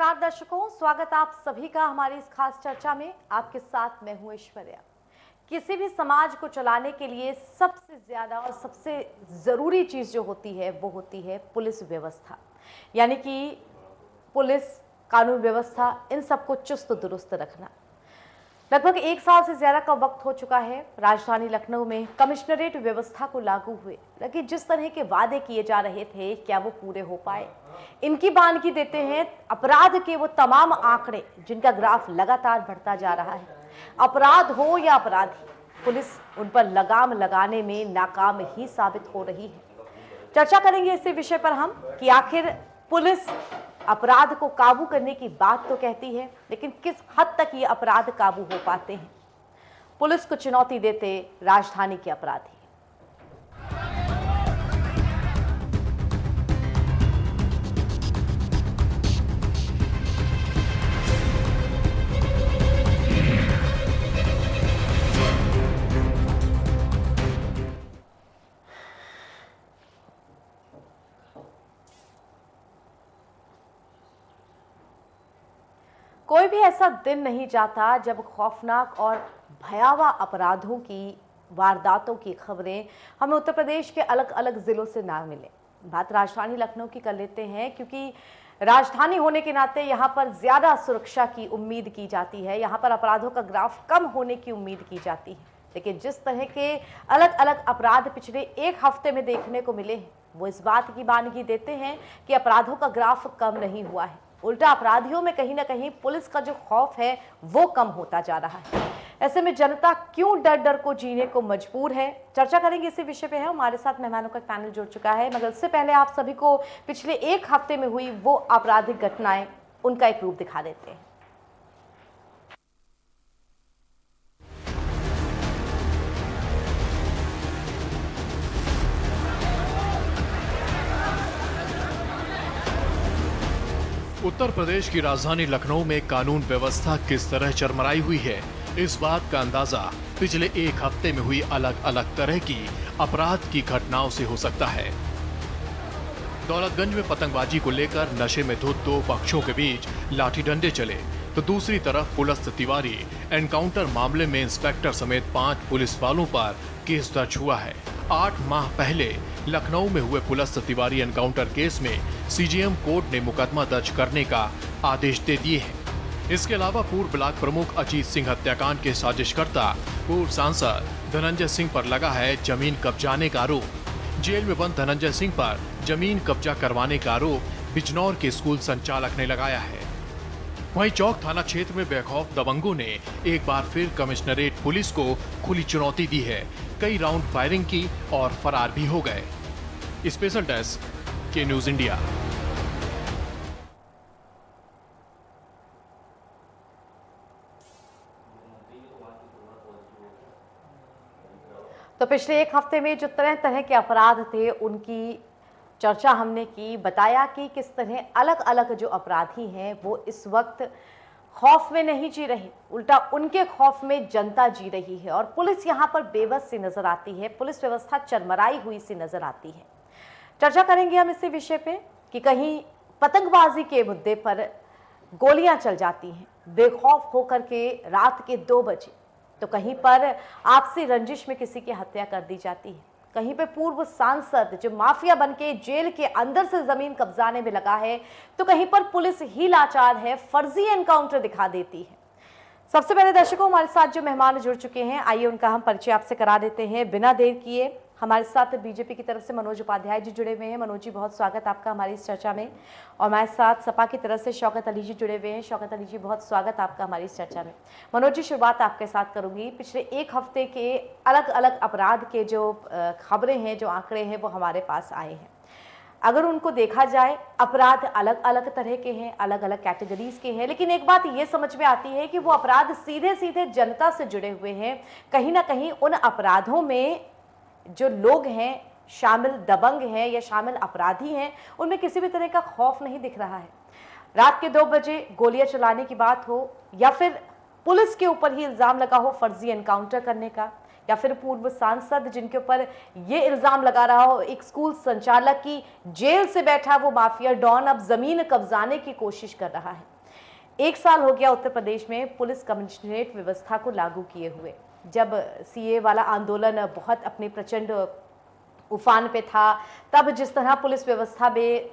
नमस्कार दर्शकों, स्वागत आप सभी का हमारी इस खास चर्चा में। आपके साथ मैं हूं ऐश्वर्या। किसी भी समाज को चलाने के लिए सबसे ज्यादा और सबसे जरूरी चीज जो होती है वो होती है पुलिस व्यवस्था, यानी कि पुलिस, कानून व्यवस्था, इन सबको चुस्त दुरुस्त रखना। लगभग 1 साल से ज्यादा का वक्त हो चुका है राजधानी लखनऊ में कमिश्नरेट व्यवस्था को लागू हुए, लेकिन जिस तरह के वादे किए जा रहे थे क्या वो पूरे हो पाए? इनकी बानगी देते हैं अपराध के वो तमाम आंकड़े जिनका ग्राफ लगातार बढ़ता जा रहा है। अपराध हो या अपराधी, पुलिस उन पर लगाम लगाने में नाकाम ही साबित हो रही है। चर्चा करेंगे इसी विषय पर हम कि आखिर पुलिस अपराध को काबू करने की बात तो कहती है, लेकिन किस हद तक ये अपराध काबू हो पाते हैं। पुलिस को चुनौती देते राजधानी के अपराधी। कोई भी ऐसा दिन नहीं जाता जब खौफनाक और भयावह अपराधों की, वारदातों की खबरें हमें उत्तर प्रदेश के अलग अलग जिलों से ना मिले। बात राजधानी लखनऊ की कर लेते हैं, क्योंकि राजधानी होने के नाते यहाँ पर ज्यादा सुरक्षा की उम्मीद की जाती है, यहाँ पर अपराधों का ग्राफ कम होने की उम्मीद की जाती है। लेकिन जिस तरह के अलग अलग अपराध पिछले 1 हफ्ते में देखने को मिले हैं, वो इस बात की बानगी देते हैं कि अपराधों का ग्राफ कम नहीं हुआ है, उल्टा अपराधियों में कहीं ना कहीं पुलिस का जो खौफ है वो कम होता जा रहा है। ऐसे में जनता क्यों डर डर को जीने को मजबूर है, चर्चा करेंगे इसी विषय पे है। हमारे साथ मेहमानों का पैनल जुड़ चुका है, मगर उससे पहले आप सभी को पिछले 1 हफ्ते में हुई वो आपराधिक घटनाएं, उनका एक रूप दिखा देते हैं। उत्तर प्रदेश की राजधानी लखनऊ में कानून व्यवस्था किस तरह चरमराई हुई है, इस बात का अंदाजा पिछले 1 हफ्ते में हुई अलग अलग तरह की अपराध की घटनाओं से हो सकता है। दौलतगंज में पतंगबाजी को लेकर नशे में धुत 2 पक्षों के बीच लाठी डंडे चले, तो दूसरी तरफ पुलस्त तिवारी एनकाउंटर मामले में इंस्पेक्टर समेत 5 पुलिस वालों पर केस दर्ज हुआ है। 8 माह पहले लखनऊ में हुए पुलस्त तिवारी एनकाउंटर केस में सीजेएम कोर्ट ने मुकदमा दर्ज करने का आदेश दे दिए हैं। इसके अलावा पूर्व ब्लॉक प्रमुख अजीत सिंह हत्याकांड के साजिशकर्ता पूर्व सांसद धनंजय सिंह पर लगा है जमीन कब्जाने का आरोप। जेल में बंद धनंजय सिंह पर जमीन कब्जा करवाने का आरोप बिजनौर के स्कूल संचालक ने लगाया है। वहीं चौक थाना क्षेत्र में बेखौफ दबंगों ने एक बार फिर कमिश्नरेट पुलिस को खुली चुनौती दी है, कई राउंड फायरिंग की और फरार भी हो गए। स्पेशल डेस्क के न्यूज इंडिया। तो पिछले 1 हफ्ते में जो तरह तरह के अपराध थे उनकी चर्चा हमने की, बताया कि किस तरह अलग अलग जो अपराधी हैं वो इस वक्त खौफ में नहीं जी रहे, उल्टा उनके खौफ में जनता जी रही है और पुलिस यहाँ पर बेबस सी नजर आती है, पुलिस व्यवस्था चरमराई हुई सी नजर आती है। चर्चा करेंगे हम इसी विषय पे कि कहीं पतंगबाजी के मुद्दे पर गोलियां चल जाती हैं बेखौफ होकर के रात के 2 बजे, तो कहीं पर आपसी रंजिश में किसी की हत्या कर दी जाती है, कहीं पे पूर्व सांसद जो माफिया बनके जेल के अंदर से जमीन कब्जाने में लगा है, तो कहीं पर पुलिस ही लाचार है, फर्जी एनकाउंटर दिखा देती है। सबसे पहले दर्शकों, हमारे साथ जो मेहमान जुड़ चुके हैं, आइए उनका हम परिचय आपसे करा देते हैं बिना देर किए। हमारे साथ बीजेपी की तरफ से मनोज उपाध्याय जी जुड़े हुए हैं। मनोज जी, बहुत स्वागत आपका हमारी इस चर्चा में। और हमारे साथ सपा की तरफ से शौकत अली जी जुड़े हुए हैं। शौकत अली जी, बहुत स्वागत आपका हमारी इस चर्चा में। मनोज जी, शुरुआत आपके साथ करूंगी। पिछले 1 हफ्ते के अलग अलग अपराध के जो खबरें हैं, जो आंकड़े हैं, वो हमारे पास आए हैं। अगर उनको देखा जाए, अपराध अलग अलग तरह के हैं, अलग अलग कैटेगरीज के हैं, लेकिन एक बात ये समझ में आती है कि वो अपराध सीधे सीधे जनता से जुड़े हुए हैं। कहीं ना कहीं उन अपराधों में जो लोग हैं, शामिल दबंग हैं या शामिल अपराधी हैं, उनमें किसी भी तरह का खौफ नहीं दिख रहा है। रात के 2 बजे गोलियां चलाने की बात हो, या फिर पुलिस के ऊपर ही इल्जाम लगा हो फर्जी एनकाउंटर करने का, या फिर पूर्व सांसद जिनके ऊपर ये इल्जाम लगा रहा हो एक स्कूल संचालक की जेल से बैठा वो माफिया डॉन अब जमीन कब्जाने की कोशिश कर रहा है। एक साल हो गया उत्तर प्रदेश में पुलिस कमिश्नरेट व्यवस्था को लागू किए हुए। जब सीए वाला आंदोलन बहुत अपने प्रचंड उफान पे था, तब जिस तरह पुलिस व्यवस्था में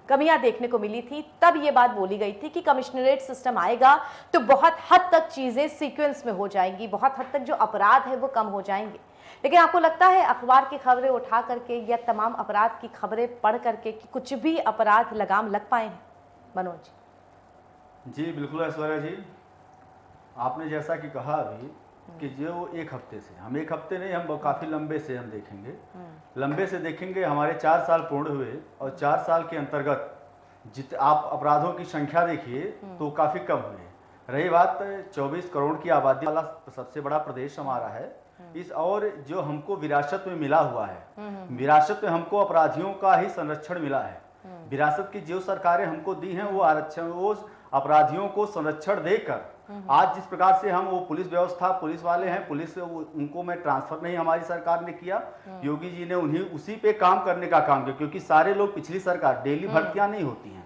कमियां देखने को मिली थी, तब ये बात बोली गई थी कि कमिश्नरेट सिस्टम आएगा तो बहुत हद तक चीज़ें सीक्वेंस में हो जाएंगी, बहुत हद तक जो अपराध है वो कम हो जाएंगे। लेकिन आपको लगता है अखबार की खबरें उठा करके या तमाम अपराध की खबरें पढ़ करके कि कुछ भी अपराध लगाम लग पाए हैं? मनोज जी बिल्कुल ऐश्वर्या जी, आपने जैसा कि कहा अभी कि जो एक हफ्ते से, हम एक हफ्ते नहीं, हम काफ़ी लंबे से हम देखेंगे, लंबे से देखेंगे। हमारे 4 साल पूर्ण हुए और 4 साल के अंतर्गत आप अपराधों की संख्या देखिए तो काफ़ी कम हुई है। रही बात 24 करोड़ की आबादी वाला सबसे बड़ा प्रदेश हमारा है इस, और जो हमको विरासत में मिला हुआ है, विरासत में हमको अपराधियों का ही संरक्षण मिला है। विरासत की जो सरकारें हमको दी हैं वो आरक्षण, वो अपराधियों को संरक्षण देकर आज जिस प्रकार से हम वो पुलिस व्यवस्था, पुलिस वाले हैं, पुलिस उनको में ट्रांसफर नहीं हमारी सरकार ने किया, योगी जी ने उन्हीं उसी पे काम करने का काम किया। क्योंकि सारे लोग, पिछली सरकार डेली भर्तियां नहीं होती हैं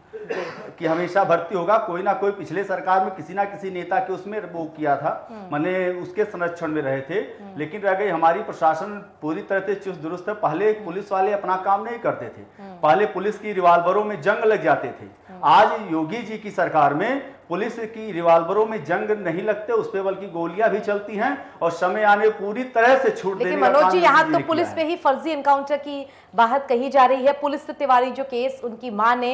कि हमेशा भर्ती होगा, कोई ना कोई पिछले सरकार में किसी ना किसी नेता के उसमें वो किया था, माने उसके संरक्षण में रहे थे। लेकिन रह गई हमारी प्रशासन पूरी तरह से चुस्त दुरुस्त है। पहले पुलिस वाले अपना काम नहीं करते थे, पहले पुलिस की रिवाल्वरों में जंग लग जाते थे। आज योगी जी की सरकार में पुलिस की रिवाल्वरों में जंग नहीं लगते, उस पे बल्कि गोलियां भी चलती हैं और समय आने पूरी तरह से छूट देने का काम। मनोज जी, यहाँ तो पुलिस पे ही फर्जी एनकाउंटर की बात कही जा रही है। पुलिस तिवारी जो केस, उनकी मां ने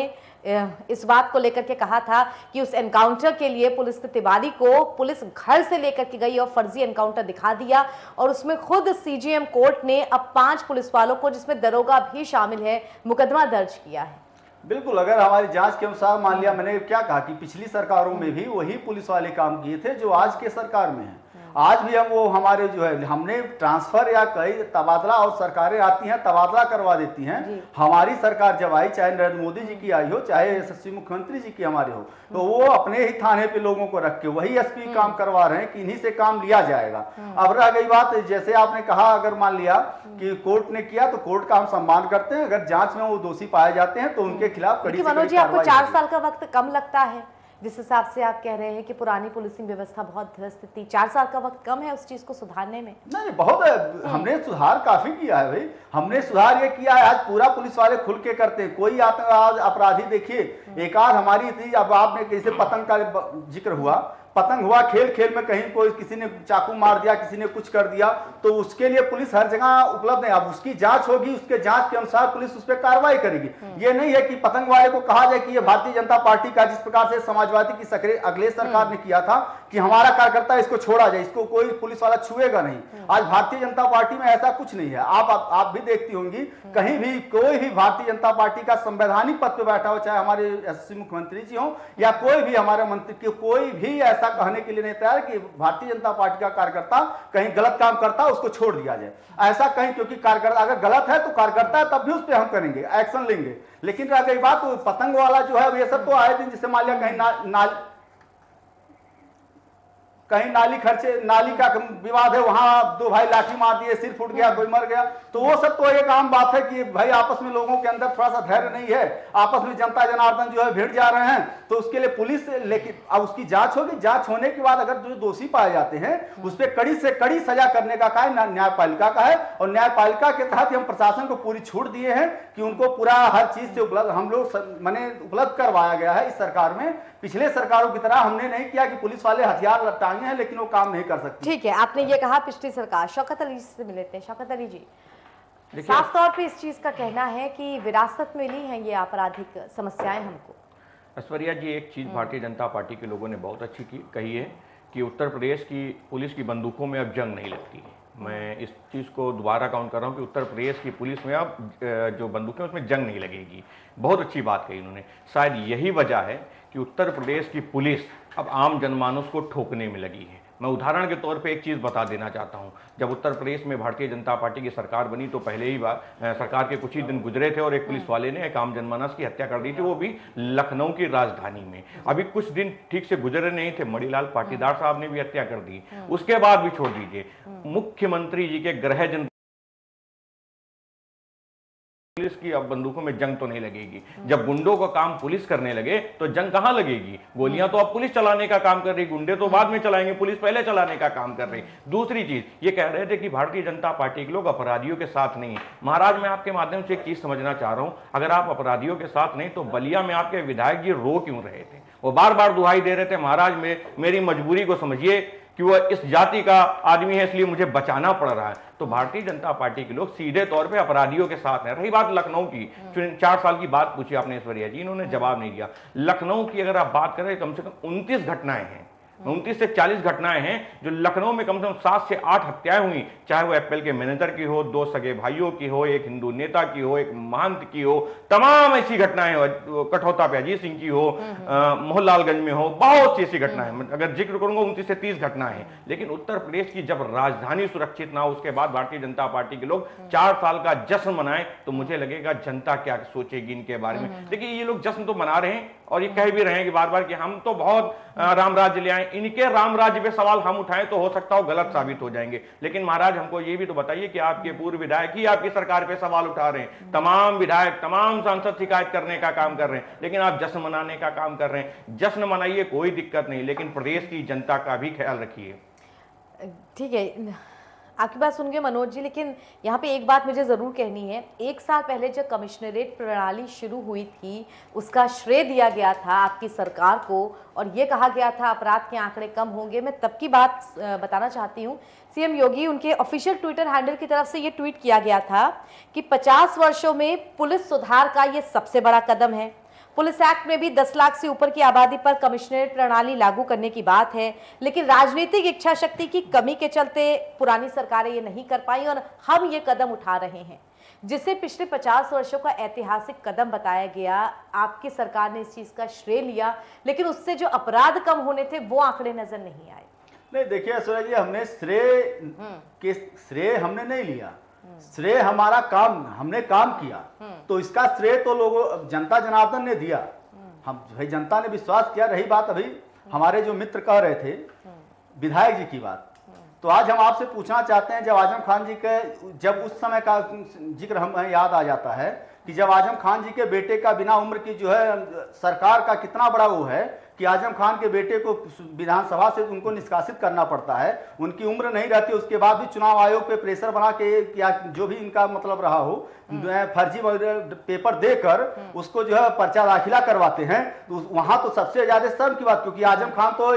इस बात को लेकर के कहा था कि उस एनकाउंटर के लिए पुलिस तिवारी को पुलिस घर से लेकर के गई और फर्जी एनकाउंटर दिखा दिया, और उसमें खुद सीजीएम कोर्ट ने अब 5 पुलिस वालों को, जिसमें दरोगा भी शामिल है, मुकदमा दर्ज किया है। बिल्कुल, अगर हमारी जांच के अनुसार मान लिया, मैंने क्या कहा कि पिछली सरकारों में भी वही पुलिस वाले काम किए थे जो आज के सरकार में है। आज भी हम वो हमारे जो है, हमने ट्रांसफर या कई तबादला, और सरकारें आती हैं तबादला करवा देती हैं। हमारी सरकार जब आई, चाहे नरेंद्र मोदी जी की आई हो, चाहे यशस्वी मुख्यमंत्री जी की हमारी हो, तो वो अपने ही थाने पे लोगों को रख के वही एसपी काम करवा रहे हैं कि इन्हीं से काम लिया जाएगा। अब रह गई बात, जैसे आपने कहा, अगर मान लिया कि कोर्ट ने किया तो कोर्ट का हम सम्मान करते हैं, अगर जांच में वो दोषी पाए जाते हैं तो उनके खिलाफ कड़ी से कड़ी मनोज जी, आपको कार्रवाई 4 साल का वक्त कम लगता है? जिस हिसाब से आप कह रहे हैं कि पुरानी पुलिसिंग व्यवस्था बहुत ध्वस्त थी, 4 साल का वक्त कम है उस चीज को सुधारने में? नहीं, बहुत है, हमने सुधार काफी किया है भाई। हमने सुधार ये किया है, आज पूरा पुलिस वाले खुल के करते हैं। कोई आज अपराधी देखिए, एक आध हमारी थी, अब आपने जैसे पतंग का जिक्र हुआ, पतंग हुआ, खेल खेल में कहीं कोई किसी ने चाकू मार दिया, किसी ने कुछ कर दिया, तो उसके लिए पुलिस हर जगह उपलब्ध है। अब उसकी जांच होगी, उसके जांच के अनुसार पुलिस उस पर कार्रवाई करेगी। ये नहीं है कि पतंग वाले को कहा जाए कि ये भारतीय जनता पार्टी का, जिस प्रकार से समाजवादी की अगले सरकार ने किया था कि हमारा कार्यकर्ता इसको छोड़ा जाए, इसको कोई पुलिस वाला छुएगा नहीं। आज भारतीय जनता पार्टी में ऐसा कुछ नहीं है। आप भी देखती होंगी, कहीं भी कोई भी भारतीय जनता पार्टी का संवैधानिक पद पर बैठा हो, चाहे हमारे यशस्वी मुख्यमंत्री जी हो या कोई भी हमारे मंत्री, कोई भी ऐसा कहने के लिए नहीं तैयार कि भारतीय जनता पार्टी का कार्यकर्ता कहीं गलत काम करता है उसको छोड़ दिया जाए, ऐसा कहीं। क्योंकि कार्यकर्ता अगर गलत है तो कार्यकर्ता है, तब भी उस पर हम करेंगे, एक्शन लेंगे। लेकिन रह गई बात, पतंग वाला जो है ये सब तो आए दिन, जिससे मान लिया कहीं नाली का विवाद है, वहां 2 भाई लाठी मार दिए, सिर फूट गया, कोई मर गया, तो वो सब तो एक आम बात है कि भाई आपस में लोगों के अंदर थोड़ा सा धैर्य नहीं है, आपस में जनता जनार्दन जो है भिड़ जा रहे हैं, तो उसके लिए पुलिस, लेकिन अब उसकी जांच होगी। जांच होने के बाद अगर जो दोषी पाए जाते हैं उस पर कड़ी से कड़ी सजा करने का कार्य न्यायपालिका का है, और न्यायपालिका के तहत हम प्रशासन को पूरी छूट दिए हैं कि उनको पूरा हर चीज से उपलब्ध हम लोग मैंने उपलब्ध करवाया गया है इस सरकार में। पिछले सरकारों की तरह हमने नहीं किया कि पुलिस वाले हथियार लटकाएंगे हैं लेकिन वो काम नहीं कर सकते। ठीक है, आपने ये कहा पिछली सरकार। शौकत अली से मिलते हैं। शौकत अली जी, साफ तौर पे इस चीज का कहना है कि विरासत में मिली हैं ये आपराधिक समस्याएं हमको। ऐश्वर्या जी, एक चीज़ भारतीय जनता पार्टी के लोगों ने बहुत अच्छी कही है कि उत्तर प्रदेश की पुलिस की बंदूकों में अब जंग नहीं लगती है। मैं इस चीज़ को दोबारा काउंट कर रहा हूँ कि उत्तर प्रदेश की पुलिस में अब जो बंदूकें उसमें जंग नहीं लगेगी। बहुत अच्छी बात कही उन्होंने। शायद यही वजह है कि उत्तर प्रदेश की पुलिस अब आम जनमानस को ठोकने में लगी है। मैं उदाहरण के तौर पे एक चीज़ बता देना चाहता हूं। जब उत्तर प्रदेश में भारतीय जनता पार्टी की सरकार बनी तो पहले ही बार सरकार के कुछ ही दिन गुजरे थे और एक पुलिस वाले ने एक आम जनमानस की हत्या कर दी थी, वो भी लखनऊ की राजधानी में। अभी कुछ दिन ठीक से गुजरे नहीं थे, मणिलाल पाटीदार साहब ने भी हत्या कर दी। उसके बाद भी छोड़ दीजिए, मुख्यमंत्री जी के गृह पुलिस की अब बंदूकों में जंग तो नहीं लगेगी। जब गुंडों का काम पुलिस करने लगे तो जंग कहां लगेगी? गोलियां तो अब पुलिस चलाने का काम कर रही, गुंडे तो बाद में चलाएंगे, पुलिस पहले चलाने का काम कर रही। दूसरी चीज ये कह रहे थे कि भारतीय जनता पार्टी के लोग अपराधियों के साथ नहीं है। महाराज, मैं आपके माध्यम से एक चीज समझना चाह रहा हूं, अगर आप अपराधियों के साथ नहीं तो बलिया में आपके विधायक जी रो क्यों रहे थे? वो बार बार दुहाई दे रहे थे, महाराज मेरी मजबूरी को समझिए कि वह इस जाति का आदमी है इसलिए मुझे बचाना पड़ रहा है। तो भारतीय जनता पार्टी के लोग सीधे तौर पे अपराधियों के साथ हैं। रही बात लखनऊ की, 4 साल की बात पूछी आपने ऐश्वर्या जी, इन्होंने जवाब नहीं दिया। लखनऊ की अगर आप बात करें, कम से कम 29 घटनाएं हैं, 29 से 40 घटनाएं हैं जो लखनऊ में कम से कम 7 से 8 हत्याएं हुई, चाहे वो एप्पल के मैनेजर की हो, 2 सगे भाइयों की हो, एक हिंदू नेता की हो, एक महंत की हो, तमाम ऐसी घटनाएं हो, कठौता पे अजीत सिंह की हो, मोहनलालगंज में हो, बहुत सी ऐसी घटनाएं, अगर जिक्र करूंगा 29 से 30 घटनाएं हैं। लेकिन उत्तर प्रदेश की जब राजधानी सुरक्षित ना हो, उसके बाद भारतीय जनता पार्टी के लोग 4 साल का जश्न मनाएं तो मुझे लगेगा जनता क्या सोचेगी इनके बारे में। देखिए, ये लोग जश्न तो मना रहे हैं और ये कह भी रहे हैं कि बार बार कि हम तो बहुत राम राज्य ले आए। इनके राम राज्य पे सवाल हम उठाएं तो हो सकता हो गलत साबित हो जाएंगे। लेकिन महाराज, हमको ये भी तो बताइए कि आपके पूर्व विधायक ही आपकी सरकार पे सवाल उठा रहे हैं, तमाम विधायक, तमाम सांसद शिकायत करने का काम कर रहे हैं, लेकिन आप जश्न मनाने का काम कर रहे हैं। जश्न मनाइए, कोई दिक्कत नहीं, लेकिन प्रदेश की जनता का भी ख्याल रखिए। ठीक है, आपकी बात सुन के मनोज जी, लेकिन यहाँ पे एक बात मुझे ज़रूर कहनी है। 1 साल पहले जब कमिश्नरेट प्रणाली शुरू हुई थी, उसका श्रेय दिया गया था आपकी सरकार को और ये कहा गया था अपराध के आंकड़े कम होंगे। मैं तब की बात बताना चाहती हूँ। सीएम योगी, उनके ऑफिशियल ट्विटर हैंडल की तरफ से ये ट्वीट किया गया था कि 50 वर्षों में पुलिस सुधार का ये सबसे बड़ा कदम है। पुलिस एक्ट में भी 10 लाख से ऊपर की आबादी पर कमिश्नरेट प्रणाली लागू करने की बात है, लेकिन राजनीतिक इच्छा शक्ति की कमी के चलते पुरानी सरकारें ये नहीं कर पाई और हम ये कदम उठा रहे हैं, जिसे पिछले 50 वर्षों का ऐतिहासिक कदम बताया गया। आपकी सरकार ने इस चीज का श्रेय लिया, लेकिन उससे जो अपराध कम होने थे वो आंकड़े नजर नहीं आए। नहीं, देखिए ऐश्वर्या जी, हमने श्रेय हमने नहीं लिया। श्रेय हमारा काम, हमने काम किया, तो इसका श्रेय तो लोगों, जनता जनार्दन ने दिया। हम भाई, जनता ने विश्वास किया। रही बात अभी हमारे जो मित्र कह रहे थे विधायक जी की बात, तो आज हम आपसे पूछना चाहते हैं, जब आजम खान जी के, जब उस समय का जिक्र हमें याद आ जाता है कि जब आजम खान जी के बेटे का बिना उम्र की जो है सरकार का कितना बड़ा वो है कि आजम खान के बेटे को विधानसभा से उनको निष्कासित करना पड़ता है, उनकी उम्र नहीं रहती, उसके बाद भी चुनाव आयोग पे प्रेशर बना के या जो भी इनका मतलब रहा हो, फर्जी पेपर देकर उसको जो है पर्चा दाखिला करवाते हैं। तो वहां तो सबसे ज्यादा शर्म की बात, क्योंकि आजम खान तो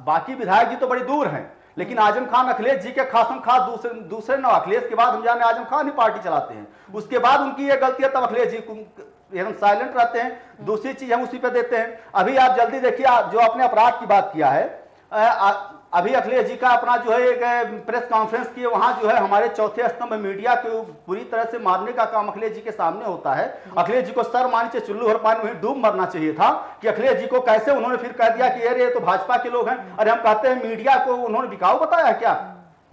बाकी विधायक जी तो बड़ी दूर हैं, लेकिन आजम खान अखिलेश जी के खासम खास दूसरे न, अखिलेश के बाद हम जाने आजम खान ही पार्टी चलाते हैं। उसके बाद उनकी ये गलती है, तब अखिलेश जी एकदम साइलेंट रहते हैं। दूसरी चीज हम उसी पे देते हैं। अभी आप जल्दी देखिए, जो आपने अपराध की बात किया है, अभी अखिलेश जी का अपना जो है एक प्रेस कॉन्फ्रेंस की, वहां जो है हमारे चौथे स्तंभ मीडिया को पूरी तरह से मारने का काम अखिलेश जी के सामने होता है। अखिलेश जी को सर मानी चाहिए, चुल्लू हर पानी में डूब मरना चाहिए था कि अखिलेश जी को कैसे उन्होंने फिर कह दिया कि अरे ये तो भाजपा के लोग हैं। अरे हम कहते हैं मीडिया को उन्होंने बिकाऊ बताया क्या?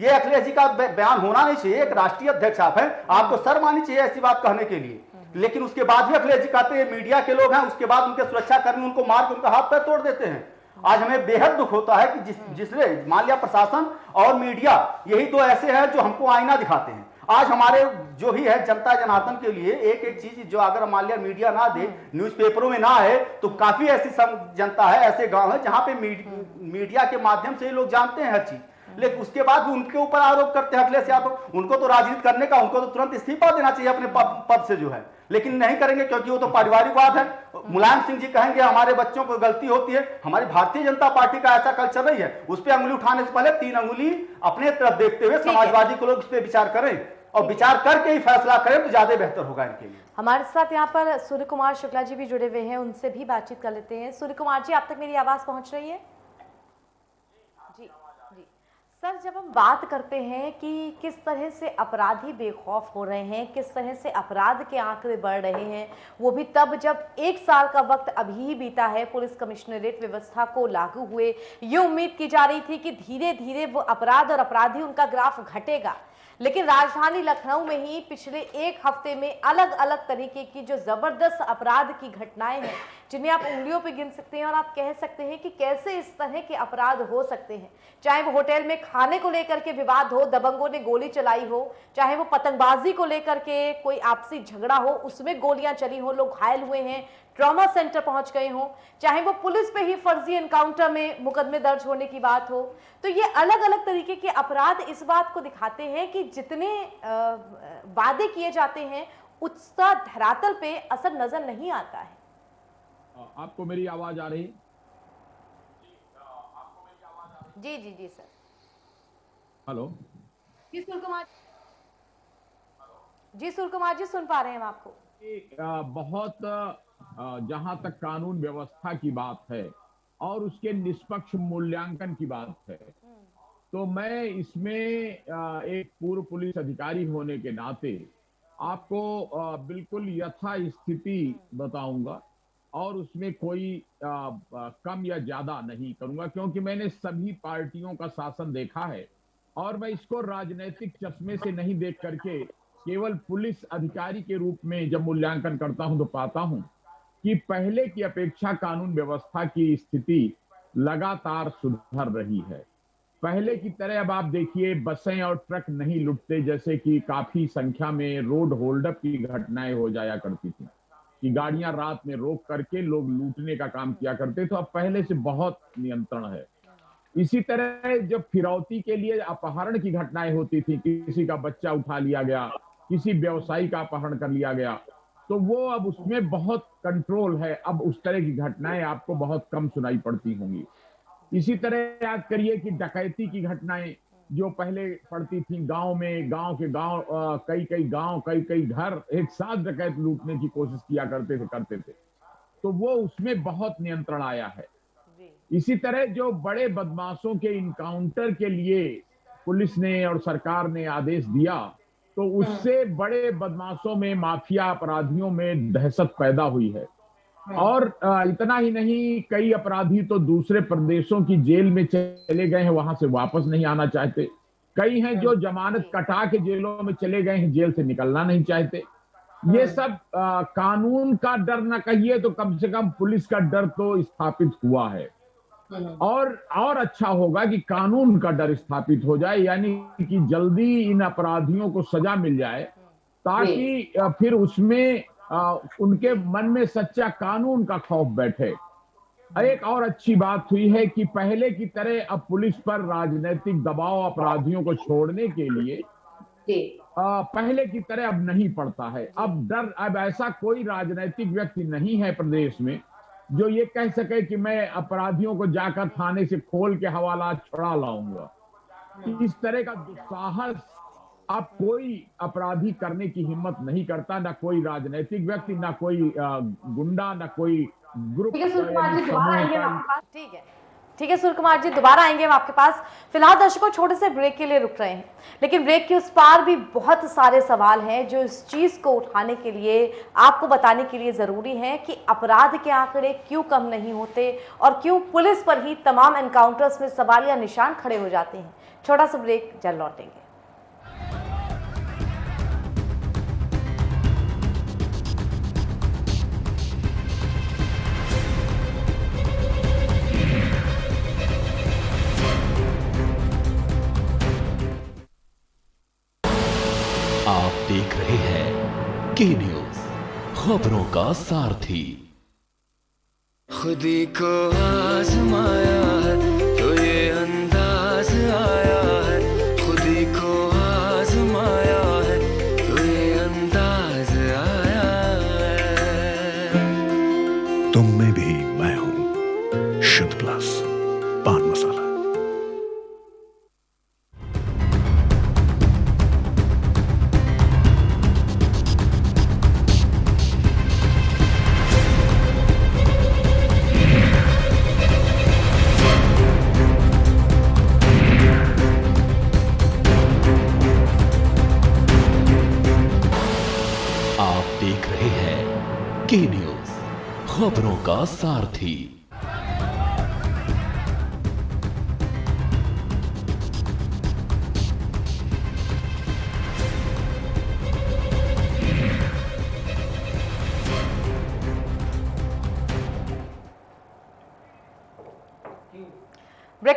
ये अखिलेश जी का बयान होना नहीं चाहिए। एक राष्ट्रीय अध्यक्ष आप हैं, आपको सर मानी चाहिए ऐसी बात कहने के लिए, लेकिन उसके बाद भी अखिलेश जी कहते हैं मीडिया के लोग हैं। उसके बाद उनके सुरक्षाकर्मी उनको मार के उनका हाथ पैर तोड़ देते हैं। आज हमें बेहद दुख होता है कि जिसने मान लिया प्रशासन और मीडिया, यही दो ऐसे हैं जो हमको आईना दिखाते हैं। आज हमारे जो भी है जनता जनार्दन के लिए एक एक चीज जो अगर मान लिया मीडिया ना दे, न्यूज़पेपरों में ना है, तो काफी ऐसी जनता है, ऐसे गांव है जहां पे मीडिया के माध्यम से लोग जानते हैं हर चीज, लेकिन उसके बाद भी उनके ऊपर आरोप करते हैं अखिलेश यादव। उनको तो राजनीति करने का, उनको तो तुरंत इस्तीफा देना चाहिए अपने पद से जो है, लेकिन नहीं करेंगे क्योंकि वो तो पारिवारिकवाद है। मुलायम सिंह जी कहेंगे हमारे बच्चों को गलती होती है। हमारी भारतीय जनता पार्टी का ऐसा कल्चर नहीं है, उस पर अंगुली उठाने से पहले 3 अंगुली अपने तरफ देखते हुए समाजवादी को लोग उस पर विचार करें और विचार करके ही फैसला करें तो ज्यादा बेहतर होगा इनके लिए। हमारे साथ यहाँ पर सूर्य कुमार शुक्ला जी भी जुड़े हुए हैं, उनसे भी बातचीत कर लेते हैं। सूर्य कुमार जी, आप तक मेरी आवाज पहुंच रही है? जी जी सर, जब हम बात करते हैं कि किस तरह से अपराधी बेखौफ हो रहे हैं, किस तरह से अपराध के आंकड़े बढ़ रहे हैं, वो भी तब जब 1 साल का वक्त अभी ही बीता है पुलिस कमिश्नरेट व्यवस्था को लागू हुए। ये उम्मीद की जा रही थी कि धीरे धीरे वो अपराध और अपराधी उनका ग्राफ घटेगा, लेकिन राजधानी लखनऊ में ही पिछले 1 हफ्ते में अलग अलग तरीके की जो जबरदस्त अपराध की घटनाएं हैं, जिन्हें आप उंगलियों पे गिन सकते हैं और आप कह सकते हैं कि कैसे इस तरह के अपराध हो सकते हैं। चाहे वो होटल में खाने को लेकर के विवाद हो, दबंगों ने गोली चलाई हो, चाहे वो पतंगबाजी को लेकर के कोई आपसी झगड़ा हो, उसमें गोलियां चली हो, लोग घायल हुए हैं, ट्रॉमा सेंटर पहुंच गए हों, चाहे वो पुलिस पे ही फर्जी एनकाउंटर में मुकदमे दर्ज होने की बात हो। तो ये अलग अलग तरीके के अपराध इस बात को दिखाते हैं कि जितने वादे किए जाते हैं उसका धरातल पे असर नजर नहीं आता है। आपको मेरी आवाज आ रही? जी जी जी सर। हेलो जी सुरकुमार जी सुन पा रहे हैं हम आपको। बहुत जहां तक कानून व्यवस्था की बात है और उसके निष्पक्ष मूल्यांकन की बात है, तो मैं इसमें एक पूर्व पुलिस अधिकारी होने के नाते आपको बिल्कुल यथा स्थिति बताऊंगा और उसमें कोई कम या ज्यादा नहीं करूंगा, क्योंकि मैंने सभी पार्टियों का शासन देखा है और मैं इसको राजनीतिक चश्मे से नहीं देख करके केवल पुलिस अधिकारी के रूप में जब मूल्यांकन करता हूं तो पाता हूं कि पहले की अपेक्षा कानून व्यवस्था की स्थिति लगातार सुधर रही है। पहले की तरह अब आप देखिए बसें और ट्रक नहीं लुटते, जैसे कि काफी संख्या में रोड होल्डअप की घटनाएं हो जाया करती थी कि गाड़ियां रात में रोक करके लोग लूटने का काम किया करते, तो अब पहले से बहुत नियंत्रण है। इसी तरह जब फिरौती के लिए अपहरण की घटनाएं होती थी, किसी का बच्चा उठा लिया गया, किसी व्यवसायी का अपहरण कर लिया गया, तो वो अब उसमें बहुत कंट्रोल है। अब उस तरह की घटनाएं आपको बहुत कम सुनाई पड़ती होंगी। इसी तरह याद करिए कि डकैती की घटनाएं जो पहले पड़ती थी गांव में, गांव के गांव कई कई घर एक साथ डकैत लूटने की कोशिश किया करते थे, तो वो उसमें बहुत नियंत्रण आया है। इसी तरह जो बड़े बदमाशों के इनकाउंटर के लिए पुलिस ने और सरकार ने आदेश दिया, तो उससे बड़े बदमाशों में, माफिया अपराधियों में दहशत पैदा हुई है। और इतना ही नहीं, कई अपराधी तो दूसरे प्रदेशों की जेल में चले गए हैं, वहां से वापस नहीं आना चाहते। कई हैं जो जमानत कटा के जेलों में चले गए हैं, जेल से निकलना नहीं चाहते। ये सब कानून का डर न कहिए तो कम से कम पुलिस का डर तो स्थापित हुआ है। और अच्छा होगा कि कानून का डर स्थापित हो जाए, यानी कि जल्दी इन अपराधियों को सजा मिल जाए, ताकि फिर उसमें उनके मन में सच्चा कानून का खौफ बैठे। एक और अच्छी बात हुई है कि पहले की तरह अब पुलिस पर राजनीतिक दबाव अपराधियों को छोड़ने के लिए पहले की तरह अब नहीं पड़ता है। अब ऐसा कोई राजनीतिक व्यक्ति नहीं है प्रदेश में जो ये कह सके कि मैं अपराधियों को जाकर थाने से खोल के हवाला छुड़ा लाऊंगा। इस तरह का दुस्साहस अब कोई अपराधी करने की हिम्मत नहीं करता, ना कोई राजनीतिक व्यक्ति, ना कोई गुंडा, ना कोई ग्रुप। ठीक है सुर कुमार जी, दोबारा आएंगे हम आपके पास। फिलहाल दर्शकों छोटे से ब्रेक के लिए रुक रहे हैं, लेकिन ब्रेक के उस पार भी बहुत सारे सवाल हैं जो इस चीज को उठाने के लिए, आपको बताने के लिए जरूरी है कि अपराध के आंकड़े क्यों कम नहीं होते और क्यों पुलिस पर ही तमाम एनकाउंटर्स में सवालिया निशान खड़े हो जाते हैं। छोटा सा ब्रेक, जल्द लौटेंगे। आप देख रहे हैं के न्यूज, खबरों का सारथी। खुदी को आजमाया है तो ये अंदाज आया है, खुदी को आजमाया है तो ये अंदाज आया है। तुम में भी मैं हूं, शुद्ध प्लस पान मसाला। देख रहे हैं के न्यूज, खबरों का सारथी।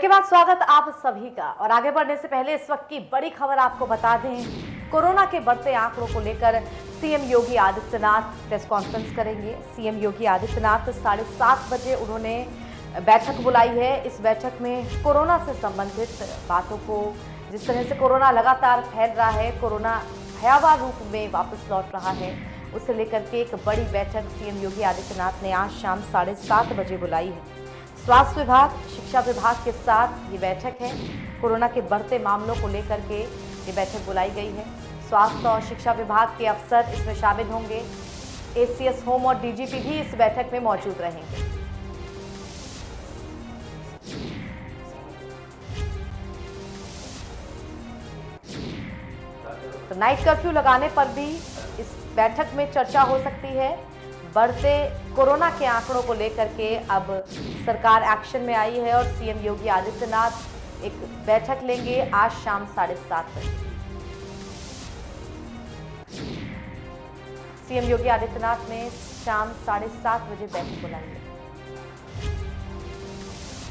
के बाद स्वागत आप सभी का। और आगे बढ़ने से पहले इस वक्त की बड़ी खबर आपको बता दें, कोरोना के बढ़ते आंकड़ों को लेकर CM Yogi Adityanath press conference करेंगे। सीएम योगी आदित्यनाथ 7:30 बजे उन्होंने बैठक बुलाई है। इस बैठक में कोरोना से संबंधित बातों को, जिस तरह से कोरोना लगातार फैल रहा है, कोरोना भयावह रूप में वापस लौट रहा है, उसे लेकर के एक बड़ी बैठक सीएम योगी आदित्यनाथ ने आज शाम 7:30 बजे बुलाई है। स्वास्थ्य विभाग, शिक्षा विभाग के साथ ये बैठक है। कोरोना के बढ़ते मामलों को लेकर के ये बैठक बुलाई गई है। स्वास्थ्य और शिक्षा विभाग के अफसर इसमें शामिल होंगे। एसीएस होम और डीजीपी भी इस बैठक में मौजूद रहेंगे। तो नाइट कर्फ्यू लगाने पर भी इस बैठक में चर्चा हो सकती है। बढ़ते कोरोना के आंकड़ों को लेकर के अब सरकार एक्शन में आई है और सीएम योगी आदित्यनाथ एक बैठक लेंगे आज शाम 7:30 बजे। सीएम योगी आदित्यनाथ ने शाम 7:30 बजे बैठक बुलाई है।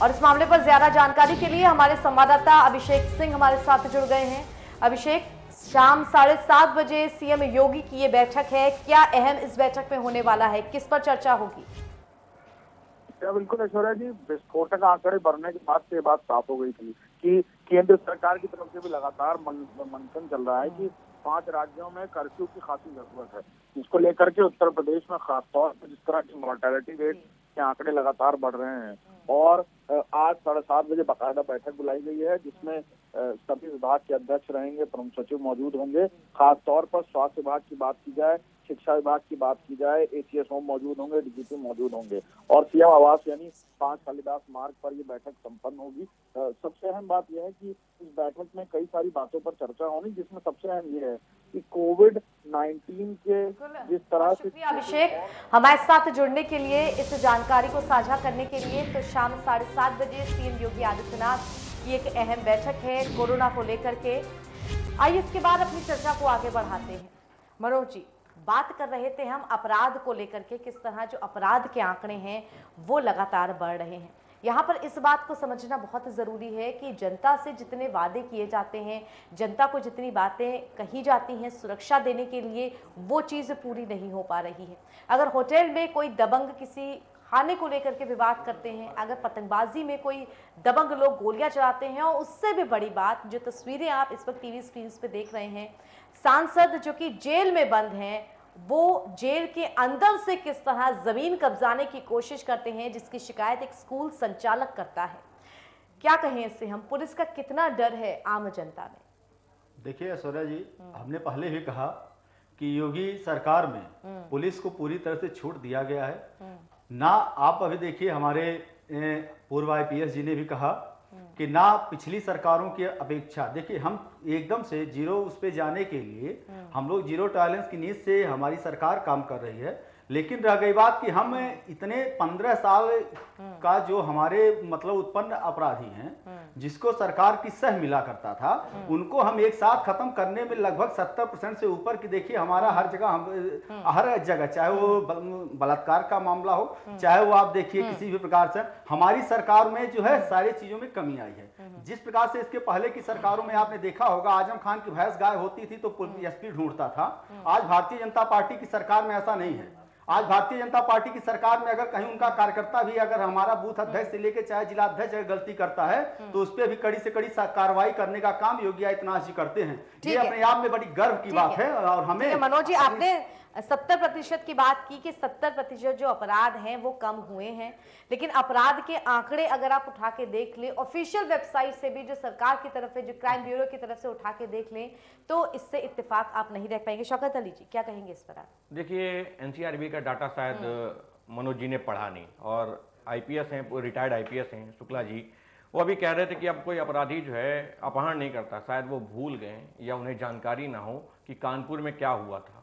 और इस मामले पर ज्यादा जानकारी के लिए हमारे संवाददाता अभिषेक सिंह हमारे साथ जुड़ गए हैं। अभिषेक, शाम 7:30 बजे सीएम योगी की ये बैठक है, क्या अहम इस बैठक में होने वाला है, किस पर चर्चा होगी? बिल्कुल ऐश्वर्या जी, विस्फोटक आंकड़े बढ़ने के बाद से ये बात साफ हो गई थी कि केंद्र सरकार की तरफ से भी लगातार मंथन चल रहा है कि 5 राज्यों में कर्फ्यू की खासी जरूरत है, जिसको लेकर के उत्तर प्रदेश में खासतौर पर जिस तरह की मॉर्टेलिटी रेट के आंकड़े लगातार बढ़ रहे हैं और आज 7:30 बजे बाकायदा बैठक बुलाई गई है, जिसमें सभी विभाग के अध्यक्ष रहेंगे, प्रमुख सचिव मौजूद होंगे। खासतौर पर स्वास्थ्य विभाग की बात की जाए, शिक्षा विभाग की बात की जाए, एसीएस होम मौजूद होंगे, डीजीपी मौजूद होंगे और सीएम आवास यानी 5 कालिदास मार्ग पर ये बैठक संपन्न होगी। सबसे अहम बात यह है कि इस बैठक में कई सारी बातों पर चर्चा होनी, जिसमें सबसे अहम ये है कि कोविड-19 के जिस तरह से। शुक्रिया अभिषेक, हमारे साथ जुड़ने के लिए, इस जानकारी को साझा करने के लिए। तो शाम 7:30 बजे सीएम योगी आदित्यनाथ की एक अहम बैठक है कोरोना को लेकर के। आइए इसके बाद अपनी चर्चा को आगे बढ़ाते हैं। मनोज जी, बात कर रहे थे हम अपराध को लेकर के, किस तरह जो अपराध के आंकड़े हैं वो लगातार बढ़ रहे हैं। यहाँ पर इस बात को समझना बहुत ज़रूरी है कि जनता से जितने वादे किए जाते हैं, जनता को जितनी बातें कही जाती हैं सुरक्षा देने के लिए, वो चीज़ पूरी नहीं हो पा रही है। अगर होटल में कोई दबंग किसी खाने को लेकर के विवाद करते हैं, अगर पतंगबाजी में कोई दबंग लोग गोलियां चलाते हैं, और उससे भी बड़ी बात जो तस्वीरें आप इस वक्त टीवी स्क्रीन पे देख रहे हैं, सांसद जो कि जेल में बंद हैं, वो जेल के अंदर से किस तरह जमीन कब्जाने की कोशिश करते हैं, जिसकी शिकायत एक स्कूल संचालक करता है। क्या कहें इससे हम, पुलिस का कितना डर है आम जनता में? देखिए ऐश्वर्या जी, हमने पहले भी कहा कि योगी सरकार में पुलिस को पूरी तरह से छूट दिया गया है ना। आप अभी देखिए, हमारे पूर्व आईपीएस जी ने भी कहा कि ना पिछली सरकारों की अपेक्षा, देखिए हम एकदम से जीरो उस पे जाने के लिए हम लोग जीरो टॉलरेंस की नीति से हमारी सरकार काम कर रही है। लेकिन रह गई बात कि हम इतने 15 साल का जो हमारे मतलब उत्पन्न अपराधी हैं, जिसको सरकार की सह मिला करता था, उनको हम एक साथ खत्म करने में लगभग 70% से ऊपर की, देखिए हमारा हर जगह चाहे वो बलात्कार का मामला हो, चाहे वो आप देखिए किसी भी प्रकार से, हमारी सरकार में जो है सारी चीजों में कमी आई है। जिस प्रकार से इसके पहले की सरकारों में आपने देखा होगा, आजम खान की भैंस गाय होती थी तो एसपी ढूंढता था। आज भारतीय जनता पार्टी की सरकार में ऐसा नहीं है। आज भारतीय जनता पार्टी की सरकार में अगर कहीं उनका कार्यकर्ता भी, अगर हमारा बूथ अध्यक्ष से लेकर चाहे जिला अध्यक्ष अगर गलती करता है, तो उस पर भी कड़ी से कड़ी कार्रवाई करने का काम योगी आदित्यनाथ जी करते हैं। ये अपने आप में बड़ी गर्व की बात है। और हमें, मनोज जी, आपने 70% की बात की कि 70% जो अपराध हैं वो कम हुए हैं, लेकिन अपराध के आंकड़े अगर आप उठा के देख लें, ऑफिशियल वेबसाइट से भी, जो सरकार की तरफ है, जो क्राइम ब्यूरो की तरफ से उठा के देख लें, तो इससे इत्तेफाक आप नहीं रख पाएंगे। शौकत अली जी, क्या कहेंगे इस पर? देखिए, एनसीआरबी का डाटा शायद मनोज जी ने पढ़ा नहीं, और आईपीएस हैं, रिटायर्ड आईपीएस हैं शुक्ला जी, वो अभी कह रहे थे कि अब कोई अपराधी जो है अपहरण नहीं करता। शायद वो भूल गए या उन्हें जानकारी ना हो कि कानपुर में क्या हुआ था,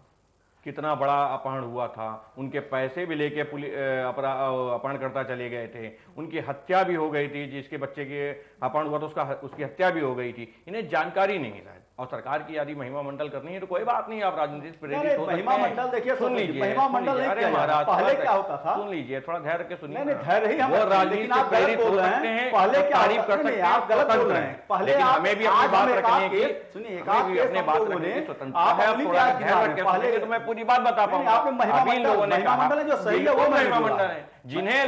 कितना बड़ा अपहरण हुआ था। उनके पैसे भी लेके अपहरणकर्ता चले गए थे, उनकी हत्या भी हो गई थी। जिसके बच्चे के अपहरण हुआ तो उसकी हत्या भी हो गई थी। इन्हें जानकारी नहीं है शायद। और सरकार की यदि महिमा मंडल करनी है तो कोई बात नहीं, आप राजनीति से प्रेरित हो सकते महिमा हैं। मंडल देखिए, सुन लीजिए, महिमा मंडल नहीं अरे किया जा रहा। महाराज, पहले क्या होता था? सुन लीजिए, थोड़ा धैर्य के सुनिए। नहीं, धैर्य ही हम वो रखते हैं, राजनीति लेकिन से आप गलत प्रेरित हो बोल रहे सकते हैं। हैं, पहले क्या तारीफ होता कर था? सकते नहीं, हैं, आप गलत बोल स्वतंत्र रहे हैं। हैं। पहले लेकिन आप हमें भी अपनी आज बात हम एक रखने आध की, केस- सुनिए, एक हमें आध भी केस अपने हम बात लोगों रखने ने- की स्वतंत्रता आप है। अपनी थोड़ा क्या धैर्य रख के पहले- सुनेंगे तो मैं पूरी बात बता नहीं, पाऊंगा। आपने महिमा अभी इन लोगों ने महिमा कहा, मंडल है जो सही है, वो बिल्कुल मैंने महिमा बोला। मंडल है। जिन्हें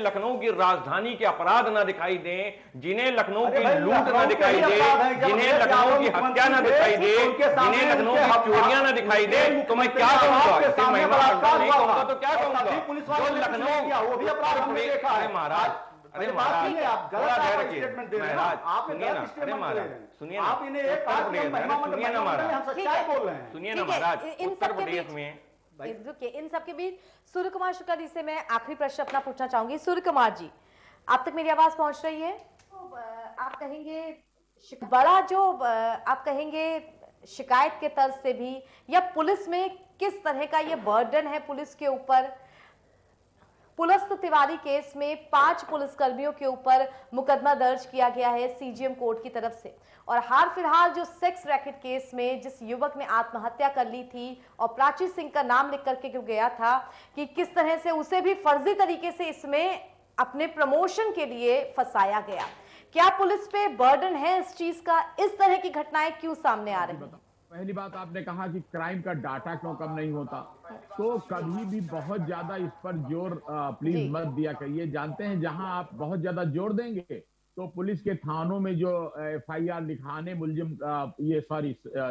लखनऊ की राजधानी के अपराध ना दिखाई दें, जिन्हें लखनऊ अरे की भाई, लूट लखनऊ ना के दिखाई ही दे, अपराध हैं। जब जिन्हें अखिलेश लखनऊ यादव की हत्या ना मुख्यमंत्री दिखाई दे, थे, उनके सामने जिन्हें लखनऊ उनके की चोरियां ना दिखाई दे, तो मैं क्या कहूंगा? के इसे सामने महिमा बलात्कार मंडल नहीं हुआ कहूंगा तो क्या और कहूंगा? तभी पुलिस वालों जो ने कुछ लखनऊ नहीं किया, वो भी अपराध हमने देखा है। अरे महाराज, अरे बात नहीं है, आप गलत थोड़ा धैर्य आप रखिए। स्टेटमेंट दे रहे हैं। महाराज, आपने सुनिए गलत ना, स्टेटमेंट अरे दे महाराज, रहे हैं। सुनिए ना। आप इन्हें एक उत्तर बात प्रदेश, महिमा मंडल सुनिए ना महाराज, हम सच्चाई बोल रहे हैं। सुनिए ना ठीक है, महाराज, इन उत्तर सबके प्रदेश बीच- में रुकिए, इन सबके बीच सूर्य कुमार शुक्ला जी से मैं आखिरी प्रश्न अपना पूछना चाहूंगी। सूर्य कुमार जी, आप तक मेरी आवाज पहुंच रही है? आप कहेंगे बड़ा जो आप कहेंगे शिकायत के तर्ज से भी, या पुलिस में किस तरह का ये बर्डन है पुलिस के ऊपर? पुलस्त तिवारी केस में 5 पुलिसकर्मियों के ऊपर मुकदमा दर्ज किया गया है सीजीएम कोर्ट की तरफ से, और हाल फिलहाल जो सेक्स रैकेट केस में जिस युवक ने आत्महत्या कर ली थी और प्राची सिंह का नाम लिख करके क्यों गया था कि किस तरह से उसे भी फर्जी तरीके से इसमें अपने प्रमोशन के लिए फंसाया गया। क्या पुलिस पे बर्डन है इस चीज का? इस तरह की घटनाएं क्यों सामने आ रही हैं? पहली बात आपने कहा कि क्राइम का डाटा क्यों कम नहीं होता, तो कभी भी बहुत ज्यादा इस पर जोर प्लीज मत दिया करिए। जानते हैं जहां आप बहुत ज्यादा जोर देंगे तो पुलिस के थानों में जो एफआईआर लिखाने मुलजिम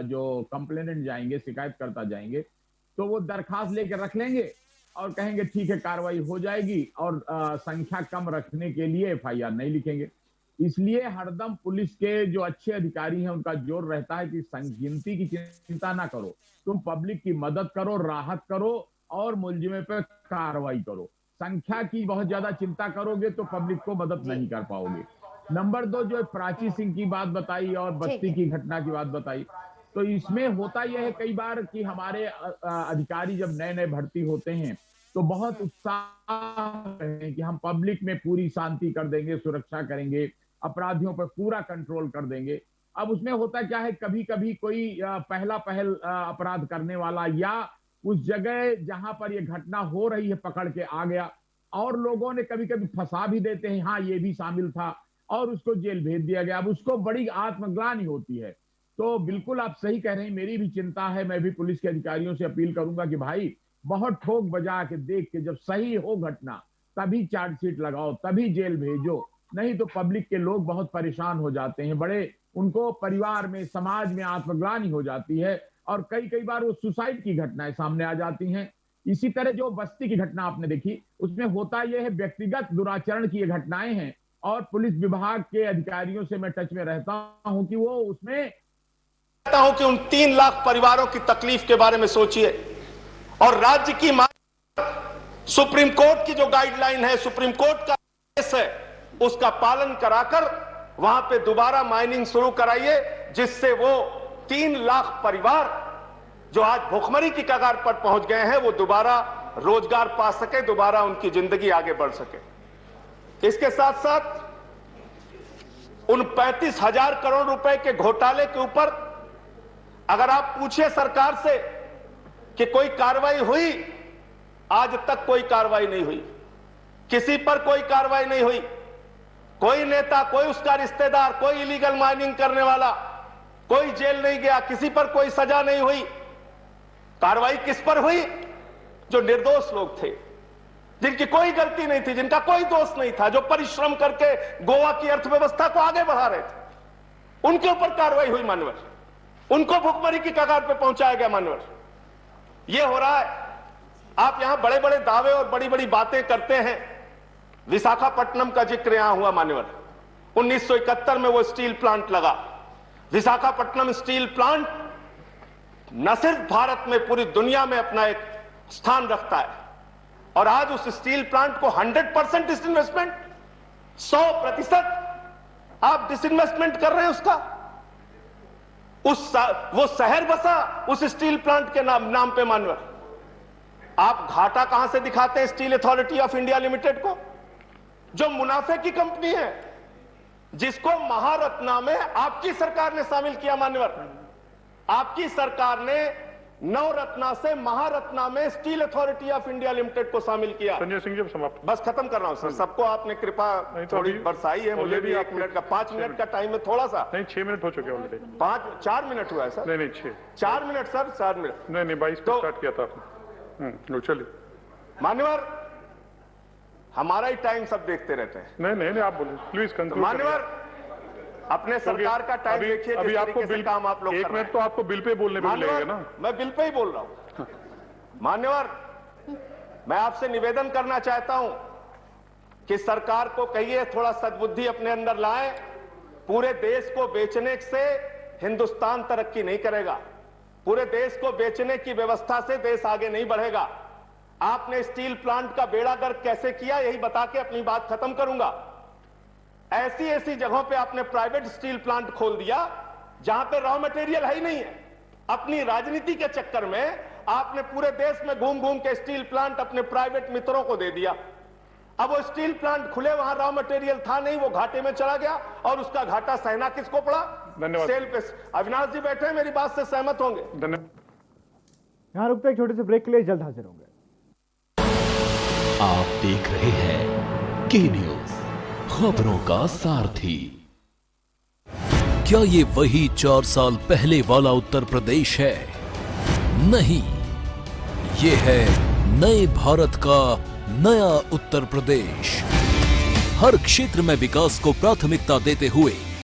जो कंप्लेनेंट जाएंगे, शिकायत करता जाएंगे, तो वो दरखास्त लेकर रख लेंगे और कहेंगे ठीक है कार्रवाई हो जाएगी, और संख्या कम रखने के लिए एफआईआर नहीं लिखेंगे। इसलिए हरदम पुलिस के जो अच्छे अधिकारी हैं उनका जोर रहता है कि गिनती की चिंता ना करो, तुम पब्लिक की मदद करो, राहत करो और मुलजिमे पे कार्रवाई करो। संख्या की बहुत ज्यादा चिंता करोगे तो पब्लिक को मदद नहीं कर पाओगे। नंबर 2, जो प्राची सिंह की बात बताई और बस्ती की घटना की बात बताई, तो इसमें होता यह है कई बार कि हमारे अधिकारी जब नए नए भर्ती होते हैं तो बहुत उत्साह है कि हम पब्लिक में पूरी शांति कर देंगे, सुरक्षा करेंगे, अपराधियों पर पूरा कंट्रोल कर देंगे। अब उसमें होता क्या है, कभी कभी कोई पहल अपराध करने वाला या उस जगह जहां पर ये घटना हो रही है पकड़ के आ गया, और लोगों ने कभी कभी फंसा भी देते हैं, हाँ ये भी शामिल था, और उसको जेल भेज दिया गया। अब उसको बड़ी आत्मग्लानि होती है। तो बिल्कुल आप सही कह रहे हैं, मेरी भी चिंता है। मैं भी पुलिस के अधिकारियों से अपील करूंगा कि भाई बहुत ठोक बजा के देख के जब सही हो घटना तभी चार्जशीट लगाओ, तभी जेल भेजो, नहीं तो पब्लिक के लोग बहुत परेशान हो जाते हैं, बड़े उनको परिवार में समाज में आत्मग्लानि हो जाती है, और कई बार वो सुसाइड की घटनाएं सामने आ जाती हैं। इसी तरह जो बस्ती की घटना आपने देखी, उसमें होता यह है व्यक्तिगत दुराचरण की ये घटनाएं हैं, और पुलिस विभाग के अधिकारियों से मैं टच में रहता हूं कि वो उसमें हूं कि उन 3 लाख परिवारों की तकलीफ के बारे में सोचिए, और राज्य की सुप्रीम कोर्ट की जो गाइडलाइन है, सुप्रीम कोर्ट का केस है, उसका पालन कराकर वहां पे दोबारा माइनिंग शुरू कराइए, जिससे वो 3 लाख परिवार जो आज भूखमरी की कगार पर पहुंच गए हैं वो दोबारा रोजगार पा सके, दोबारा उनकी जिंदगी आगे बढ़ सके। इसके साथ साथ उन 35,000 करोड़ रुपए के घोटाले के ऊपर अगर आप पूछिए सरकार से कि कोई कार्रवाई हुई, आज तक कोई कार्रवाई नहीं हुई, किसी पर कोई कार्रवाई नहीं हुई, कोई नेता, कोई उसका रिश्तेदार, कोई इलीगल माइनिंग करने वाला, कोई जेल नहीं गया, किसी पर कोई सजा नहीं हुई। कार्रवाई किस पर हुई? जो निर्दोष लोग थे, जिनकी कोई गलती नहीं थी, जिनका कोई दोष नहीं था, जो परिश्रम करके गोवा की अर्थव्यवस्था को आगे बढ़ा रहे थे, उनके ऊपर कार्रवाई हुई मानवर, उनको भुखमरी की कगार पे पहुंचाया गया मानवर। यह हो रहा है। आप यहां बड़े बड़े दावे और बड़ी बड़ी बातें करते हैं। विशाखापट्टनम का जिक्र यहां हुआ मान्यवर, 1971 में वो स्टील प्लांट लगा। विशाखापट्टनम स्टील प्लांट न सिर्फ भारत में, पूरी दुनिया में अपना एक स्थान रखता है, और आज उस स्टील प्लांट को 100% डिसइन्वेस्टमेंट, 100% आप डिसइन्वेस्टमेंट कर रहे हैं उसका। वो शहर बसा उस स्टील प्लांट के नाम पे मान्यवर। आप घाटा कहां से दिखाते हैं steel authority of India limited को, जो मुनाफे की कंपनी है, जिसको महारत्ना में आपकी सरकार ने शामिल किया। मान्यवर, आपकी सरकार ने नवरत्ना से महारत्ना में steel authority of India limited को शामिल किया। संजय सिंह जी समाप्त। बस खत्म कर रहा हूं सर, सबको आपने कृपा थोड़ी बरसाई है, मुझे भी 1 मिनट का 5 मिनट का टाइम है थोड़ा सा। नहीं 6 मिनट हो चुके ऑलरेडी। 4 मिनट हुआ है सर। नहीं 6 4 मिनट सर, 4 मिनट नहीं 22 को स्टार्ट किया था आपने। चलिए मान्यवर, हमारा ही टाइम सब देखते रहते हैं। नहीं आप बोलिए प्लीज कंक्लूड। मान्यवर, अपने सरकार का टाइम देखिए, अभी आपको बिल काम आप लोग 1 मिनट तो आपको बिल पे बोलने पे मिलेगा ना। मैं बिल पे ही बोल रहा हूं। मान्यवर, मैं आपसे निवेदन करना चाहता हूं कि सरकार को कहिए थोड़ा सद्बुद्धि अपने अंदर लाए। पूरे देश को बेचने से हिंदुस्तान तरक्की नहीं करेगा, पूरे देश को बेचने की व्यवस्था से देश आगे नहीं बढ़ेगा। आपने स्टील प्लांट का बेड़ा गर्क कैसे किया, यही बता के अपनी बात खत्म करूंगा। ऐसी जगहों पे आपने प्राइवेट स्टील प्लांट खोल दिया जहां पे रॉ मटेरियल है ही नहीं है। अपनी राजनीति के चक्कर में आपने पूरे देश में घूम घूम के स्टील प्लांट अपने प्राइवेट मित्रों को दे दिया। अब वो स्टील प्लांट खुले, वहां रॉ मटेरियल था नहीं, वो घाटे में चला गया और उसका घाटा सहना किसको पड़ा? धन्यवाद। सेल पे। अविनाश जी बैठे हैं, मेरी बात से सहमत होंगे। धन्यवाद। यहाँ रुकते एक छोटे से ब्रेक के लिए, जल्द हाजिर होंगे। आप देख रहे हैं के न्यूज, खबरों का सारथी। क्या ये वही 4 साल पहले वाला उत्तर प्रदेश है? नहीं, ये है नए भारत का नया उत्तर प्रदेश। हर क्षेत्र में विकास को प्राथमिकता देते हुए